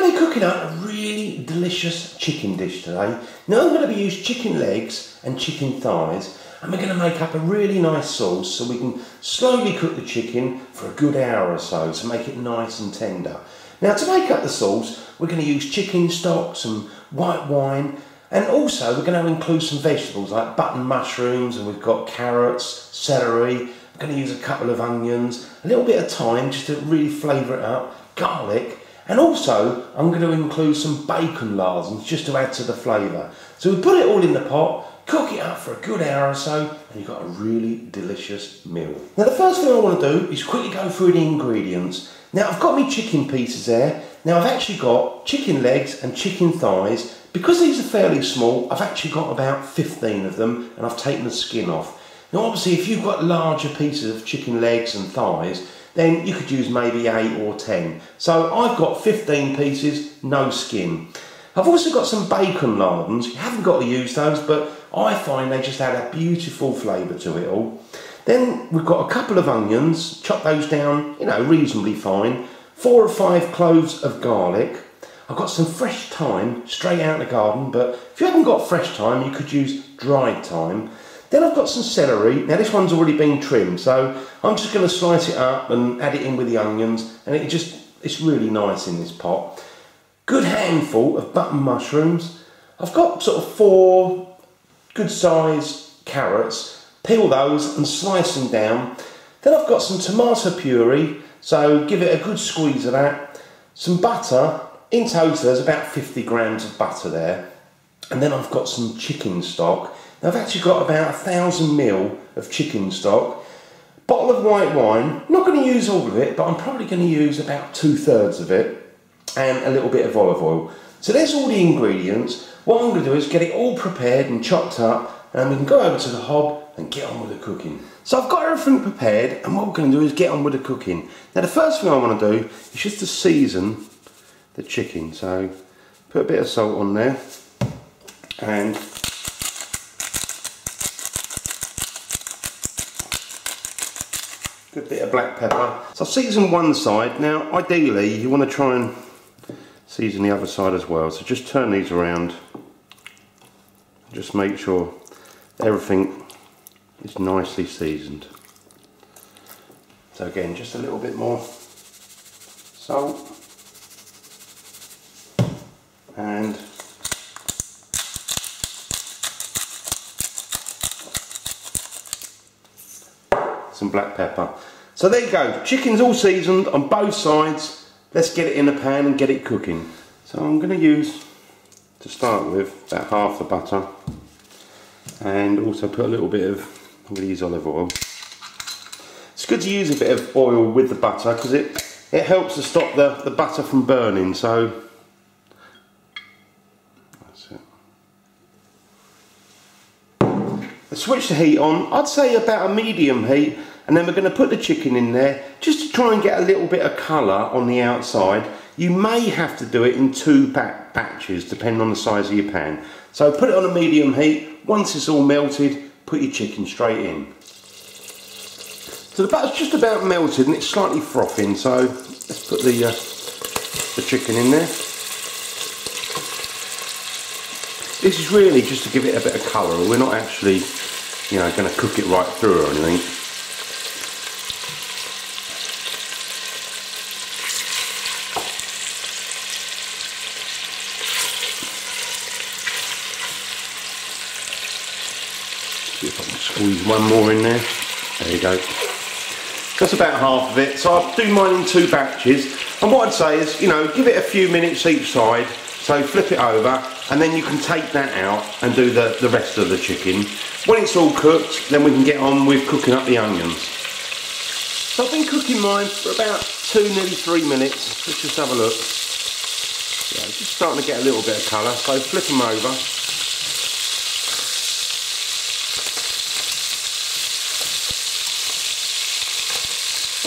going to be cooking up a really delicious chicken dish today. Now I'm going to be using chicken legs and chicken thighs, and we're going to make up a really nice sauce so we can slowly cook the chicken for a good hour or so to make it nice and tender. Now to make up the sauce, we're going to use chicken stock, some white wine, and also we're going to include some vegetables like button mushrooms, and we've got carrots, celery. We're going to use a couple of onions, a little bit of thyme just to really flavour it up, garlic, and also I'm going to include some bacon lardons just to add to the flavour. So we put it all in the pot, cook it up for a good hour or so, and you've got a really delicious meal. Now the first thing I want to do is quickly go through the ingredients. Now I've got my chicken pieces there. Now I've actually got chicken legs and chicken thighs. Because these are fairly small, I've actually got about 15 of them, and I've taken the skin off. Now obviously if you've got larger pieces of chicken legs and thighs, then you could use maybe 8 or 10. So I've got 15 pieces, no skin. I've also got some bacon lardons. You haven't got to use those, but I find they just add a beautiful flavour to it all. Then we've got a couple of onions, chop those down, reasonably fine. 4 or 5 cloves of garlic. I've got some fresh thyme, straight out of the garden, but if you haven't got fresh thyme, you could use dried thyme. Then I've got some celery. Now this one's already been trimmed, so I'm just going to slice it up and add it in with the onions, and it's really nice in this pot. Good handful of button mushrooms. I've got sort of 4 good sized carrots. Peel those and slice them down. Then I've got some tomato puree, so give it a good squeeze of that. Some butter. In total there's about 50 grams of butter there. And then I've got some chicken stock. Now I've actually got about 1000 ml of chicken stock. Bottle of white wine. I'm not going to use all of it, but I'm probably going to use about 2/3 of it. And a little bit of olive oil. So there's all the ingredients. What I'm going to do is get it all prepared and chopped up, and we can go over to the hob and get on with the cooking. So I've got everything prepared, and what we're going to do is get on with the cooking. Now the first thing I want to do is just to season the chicken. So put a bit of salt on there, and good bit of black pepper. So I've seasoned one side. Now ideally you want to try and season the other side as well. So just turn these around. Just make sure everything is nicely seasoned. So again, just a little bit more salt. And some black pepper. So there you go, chicken's all seasoned on both sides. Let's get it in the pan and get it cooking. So I'm going to use, to start with, about half the butter, and also put a little bit of, I'm going to use olive oil. It's good to use a bit of oil with the butter because it helps to stop the butter from burning. So that's it. Let's switch the heat on. I'd say about a medium heat, and then we're going to put the chicken in there just to try and get a little bit of colour on the outside. You may have to do it in 2 batches depending on the size of your pan. So put it on a medium heat. Once it's all melted, put your chicken straight in. So the butter's just about melted and it's slightly frothing, so let's put the chicken in there. This is really just to give it a bit of colour. We're not actually, going to cook it right through or anything. See if I can squeeze one more in there. There you go. That's about half of it. So I'll do mine in 2 batches. And what I'd say is, give it a few minutes each side. So flip it over, and then you can take that out and do the rest of the chicken. When it's all cooked, then we can get on with cooking up the onions. So I've been cooking mine for about 2, nearly 3 minutes. Let's just have a look. Yeah, it's just starting to get a little bit of colour, so flip them over.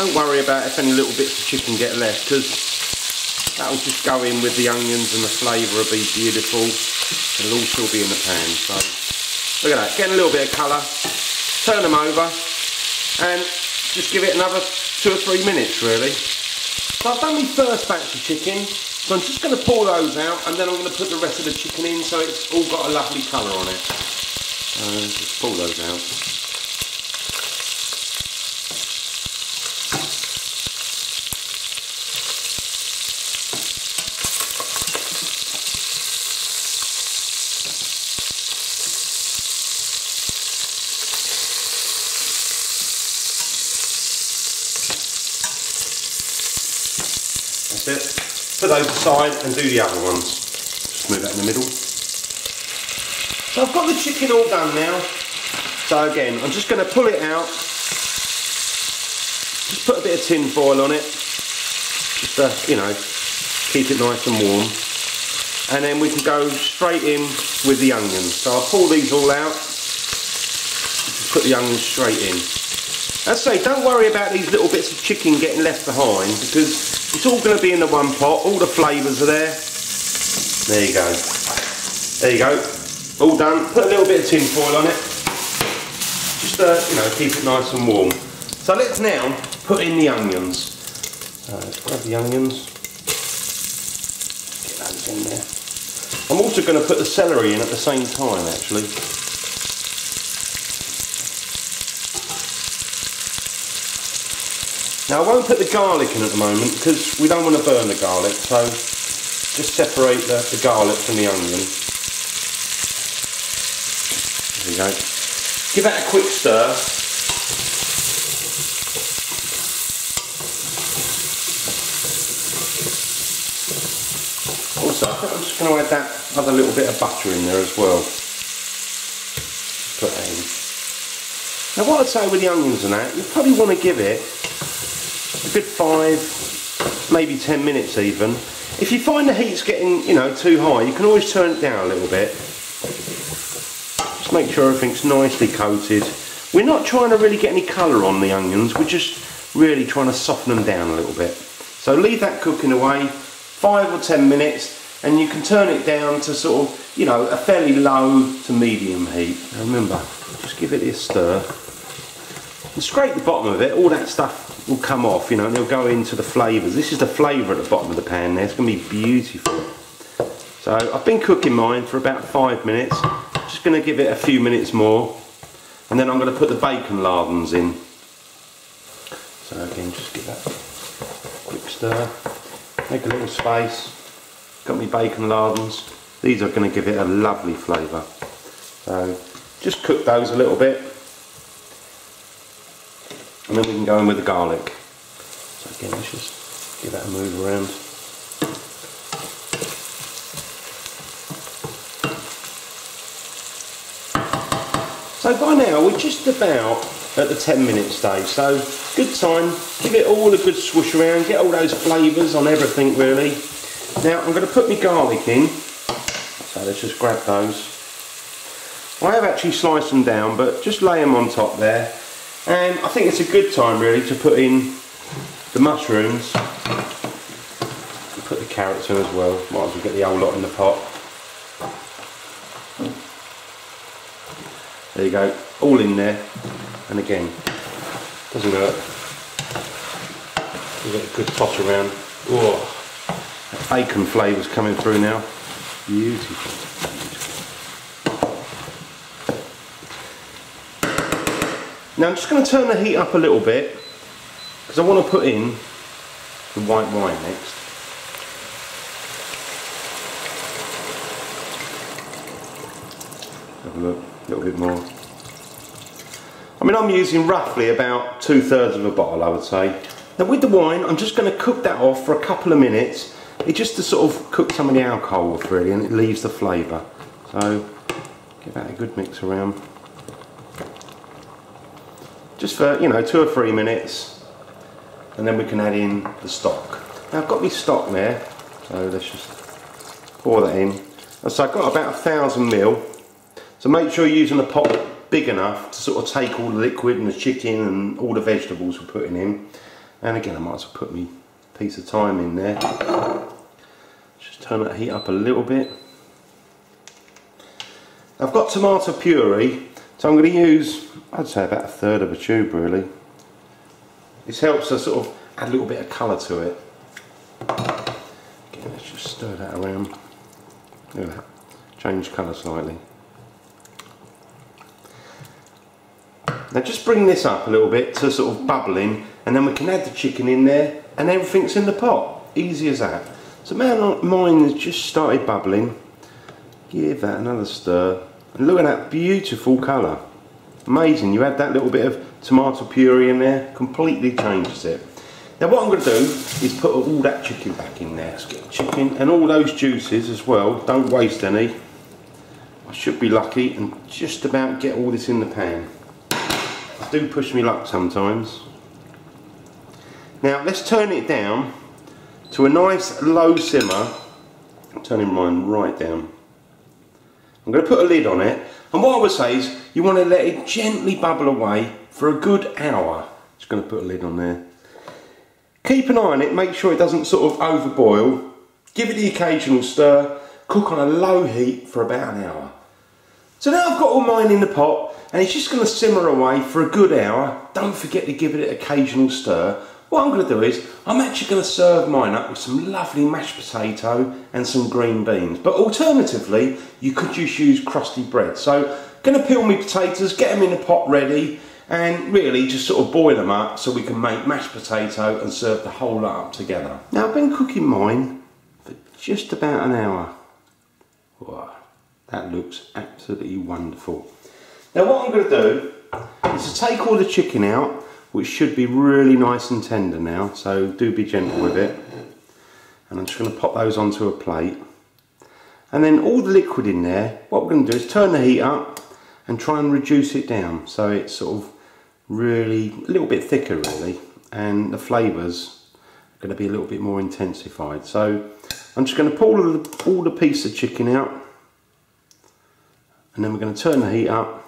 Don't worry about if any little bits of chicken get left, because that'll just go in with the onions and the flavour will be beautiful. It'll all still be in the pan. So look at that, getting a little bit of colour. Turn them over and just give it another 2 or 3 minutes really. So I've done my first batch of chicken. So I'm just going to pull those out, and then I'm going to put the rest of the chicken in so it's all got a lovely colour on it. Just pull those out. That's it. Put those aside and do the other ones. Just move that in the middle. So I've got the chicken all done now. So again, I'm just going to pull it out. Just put a bit of tin foil on it. Just to, you know, keep it nice and warm. And then we can go straight in with the onions. So I'll pull these all out. Just put the onions straight in. As I say, don't worry about these little bits of chicken getting left behind, because it's all going to be in the one pot. All the flavours are there. There you go. There you go. All done. Put a little bit of tin foil on it. Just you know, keep it nice and warm. So let's now put in the onions. Let's grab the onions. Get those in there. I'm also going to put the celery in at the same time, actually. Now I won't put the garlic in at the moment because we don't want to burn the garlic, so just separate the garlic from the onion. There we go. Give that a quick stir. Also, I think I'm just going to add that other little bit of butter in there as well. Just put that in. Now what I'd say with the onions and that, you probably want to give it a good 5, maybe 10 minutes even. If you find the heat's getting, you know, too high, you can always turn it down a little bit. Just make sure everything's nicely coated. We're not trying to really get any colour on the onions, we're just really trying to soften them down a little bit. So leave that cooking away, 5 or 10 minutes, and you can turn it down to sort of, you know, a fairly low to medium heat. Now remember, just give it a stir. And scrape the bottom of it, all that stuff will come off, you know, and it'll go into the flavours. This is the flavour at the bottom of the pan there, it's going to be beautiful. So I've been cooking mine for about 5 minutes, just going to give it a few minutes more, and then I'm going to put the bacon lardons in. So again, just give that a quick stir, make a little space, got my bacon lardons, these are going to give it a lovely flavour. So just cook those a little bit. And then we can go in with the garlic. So again, let's just give that a move around. So by now we're just about at the 10-minute stage. So good time, give it all a good swoosh around, get all those flavours on everything really. Now I'm going to put my garlic in. So let's just grab those. I have actually sliced them down, but just lay them on top there. And I think it's a good time really to put in the mushrooms and put the carrots in as well. Might as well get the whole lot in the pot. There you go, all in there. And again, doesn't hurt. Give it a good toss around. Oh, that bacon flavour's coming through now. Beautiful. Now I'm just going to turn the heat up a little bit because I want to put in the white wine next. Have a look, a little bit more. I mean, I'm using roughly about 2/3 of a bottle, I would say. Now with the wine, I'm just going to cook that off for a couple of minutes. It's just to sort of cook some of the alcohol off really, and it leaves the flavour. So give that a good mix around. Just for, you know, 2 or 3 minutes, and then we can add in the stock. Now I've got my stock there, so let's just pour that in. So I've got about 1,000 ml, so make sure you're using a pot big enough to sort of take all the liquid and the chicken and all the vegetables we're putting in. And again, I might as well put my piece of thyme in there. Just turn that heat up a little bit. I've got tomato puree, so I'm going to use, I'd say about 1/3 of a tube really. This helps us sort of add a little bit of colour to it. Again, let's just just stir that around. Look at that, change colour slightly. Now just bring this up a little bit to sort of bubbling, and then we can add the chicken in there and everything's in the pot. Easy as that. So now mine has just started bubbling. Give that another stir. And look at that beautiful colour. Amazing. You add that little bit of tomato puree in there, completely changes it. Now what I'm going to do is put all that chicken back in there. Let's get the chicken and all those juices as well. Don't waste any. I should be lucky and just about get all this in the pan. I do push me luck sometimes. Now let's turn it down to a nice low simmer. I'm turning mine right down. I'm going to put a lid on it, and what I would say is you want to let it gently bubble away for a good hour. Just going to put a lid on there. Keep an eye on it, make sure it doesn't sort of overboil. Give it the occasional stir, cook on a low heat for about an hour. So now I've got all mine in the pot, and it's just going to simmer away for a good hour. Don't forget to give it an occasional stir. What I'm going to do is, I'm actually going to serve mine up with some lovely mashed potato and some green beans. But alternatively, you could just use crusty bread. So, going to peel my potatoes, get them in the pot ready, and really just sort of boil them up so we can make mashed potato and serve the whole lot up together. Now I've been cooking mine for just about an hour. Wow, that looks absolutely wonderful. Now what I'm going to do is to take all the chicken out, which should be really nice and tender now, so do be gentle with it. And I'm just going to pop those onto a plate. And then all the liquid in there, what we're going to do is turn the heat up and try and reduce it down so it's sort of really a little bit thicker really, and the flavours are going to be a little bit more intensified. So I'm just going to pull all the piece of chicken out, and then we're going to turn the heat up.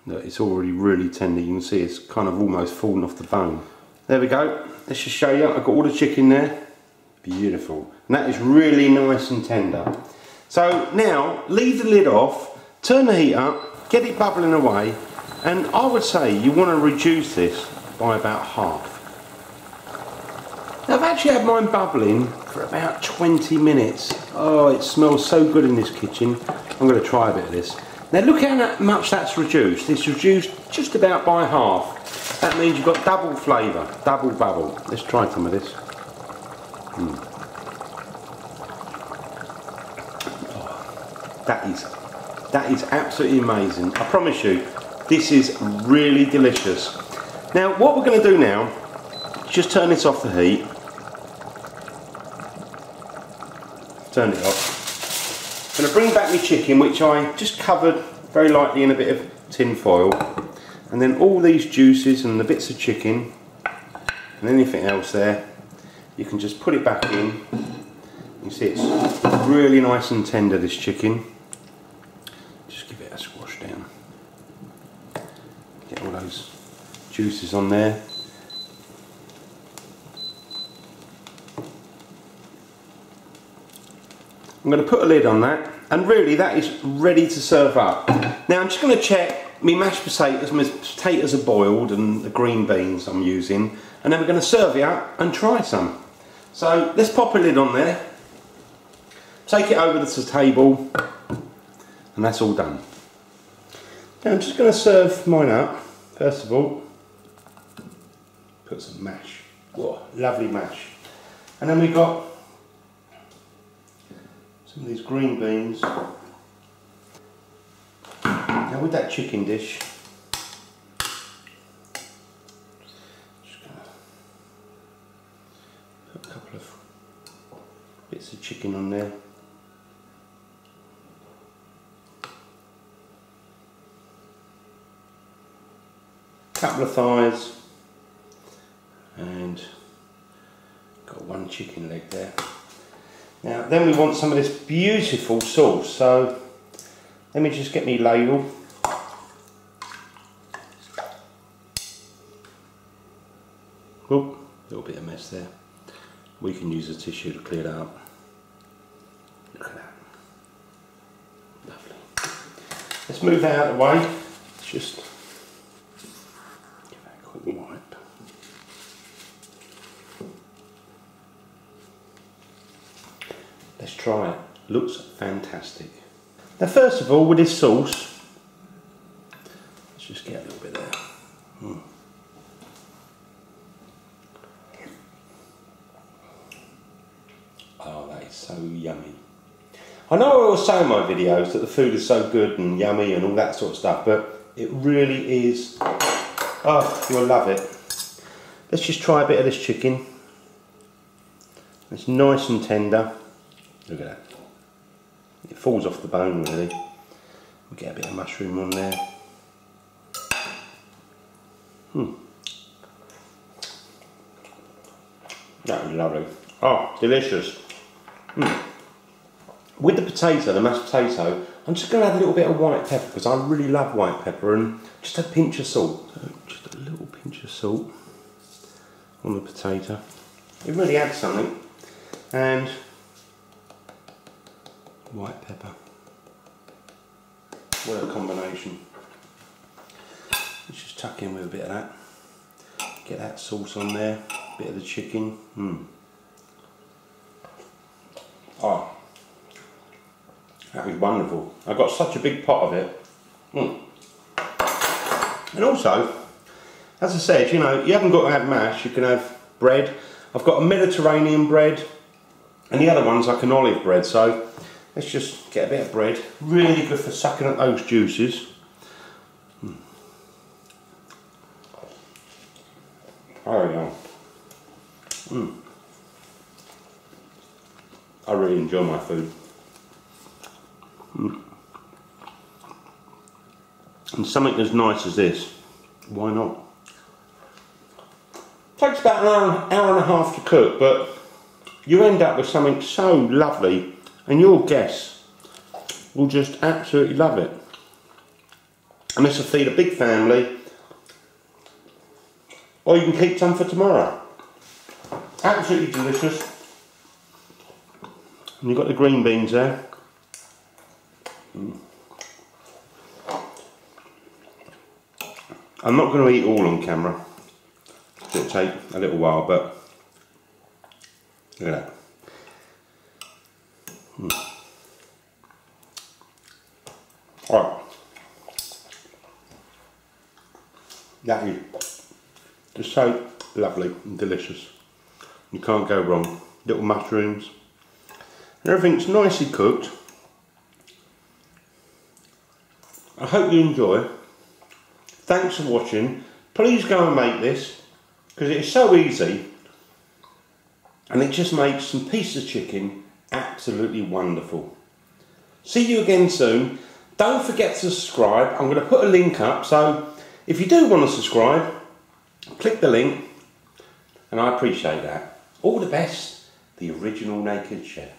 Look, it's already really tender. You can see it's kind of almost fallen off the bone. There we go. Let's just show you. I've got all the chicken there. Beautiful. And that is really nice and tender. So now leave the lid off, turn the heat up, get it bubbling away, and I would say you want to reduce this by about half. Now I've actually had mine bubbling for about 20 minutes. Oh, it smells so good in this kitchen. I'm going to try a bit of this. Now look how much that's reduced. It's reduced just about by half. That means you've got double flavour, double bubble. Let's try some of this. Oh, that is absolutely amazing. I promise you, this is really delicious. Now what we're going to do now, just turn this off the heat. Turn it off. I'm going to bring back my chicken, which I just covered very lightly in a bit of tin foil, and then all these juices and the bits of chicken and anything else there, you can just put it back in. You see it's really nice and tender, this chicken. Just give it a squash down. Get all those juices on there. I'm going to put a lid on that, and really that is ready to serve up. Now I'm just going to check my mashed potatoes. My potatoes are boiled and the green beans I'm using, and then we're going to serve it up and try some. So let's pop a lid on there, take it over to the table, and that's all done. Now I'm just going to serve mine up. First of all, put some mash. Whoa, lovely mash. And then we've got some of these green beans. Now with that chicken dish, just going to put a couple of bits of chicken on there. Couple of thighs, and got one chicken leg there. Now then we want some of this beautiful sauce, so let me just get me ladle. Oh, a little bit of mess there. We can use a tissue to clear that up. Look at that. Lovely. Let's move that out of the way. Just give that a quick wipe. let's try it. Looks fantastic. Now first of all, with this sauce, let's just get a little bit there. Oh, that is so yummy. I know I always say in my videos that the food is so good and yummy and all that sort of stuff, but it really is. Oh, you'll love it. Let's just try a bit of this chicken. It's nice and tender. Look at that. It falls off the bone really. We'll get a bit of mushroom on there. That was lovely. Oh, delicious. With the potato, the mashed potato, I'm just going to add a little bit of white pepper because I really love white pepper, and just a pinch of salt. So just a little pinch of salt on the potato. It really adds something. And white pepper. What a combination. Let's just tuck in with a bit of that. Get that sauce on there. A bit of the chicken. Oh, that was wonderful. I got such a big pot of it. And also, as I said, you know, you haven't got to have mash, you can have bread. I've got a Mediterranean bread, and the other one's like an olive bread, so let's just get a bit of bread. Really good for sucking up those juices. There we go. I really enjoy my food. And something as nice as this, why not? Takes about an hour and a half to cook, but you end up with something so lovely, and your guests will just absolutely love it. And this will feed a big family, or you can keep some for tomorrow. Absolutely delicious. And you've got the green beans there. I'm not going to eat all on camera. It'll take a little while, but look at that. Alright. That is just so lovely and delicious. You can't go wrong. Little mushrooms. And everything's nicely cooked. I hope you enjoy. Thanks for watching. Please go and make this, because it's so easy, and it just makes some pieces of chicken absolutely wonderful. See you again soon. Don't forget to subscribe. I'm going to put a link up, so if you do want to subscribe, click the link, and I appreciate that. All the best, the original Naked Chef.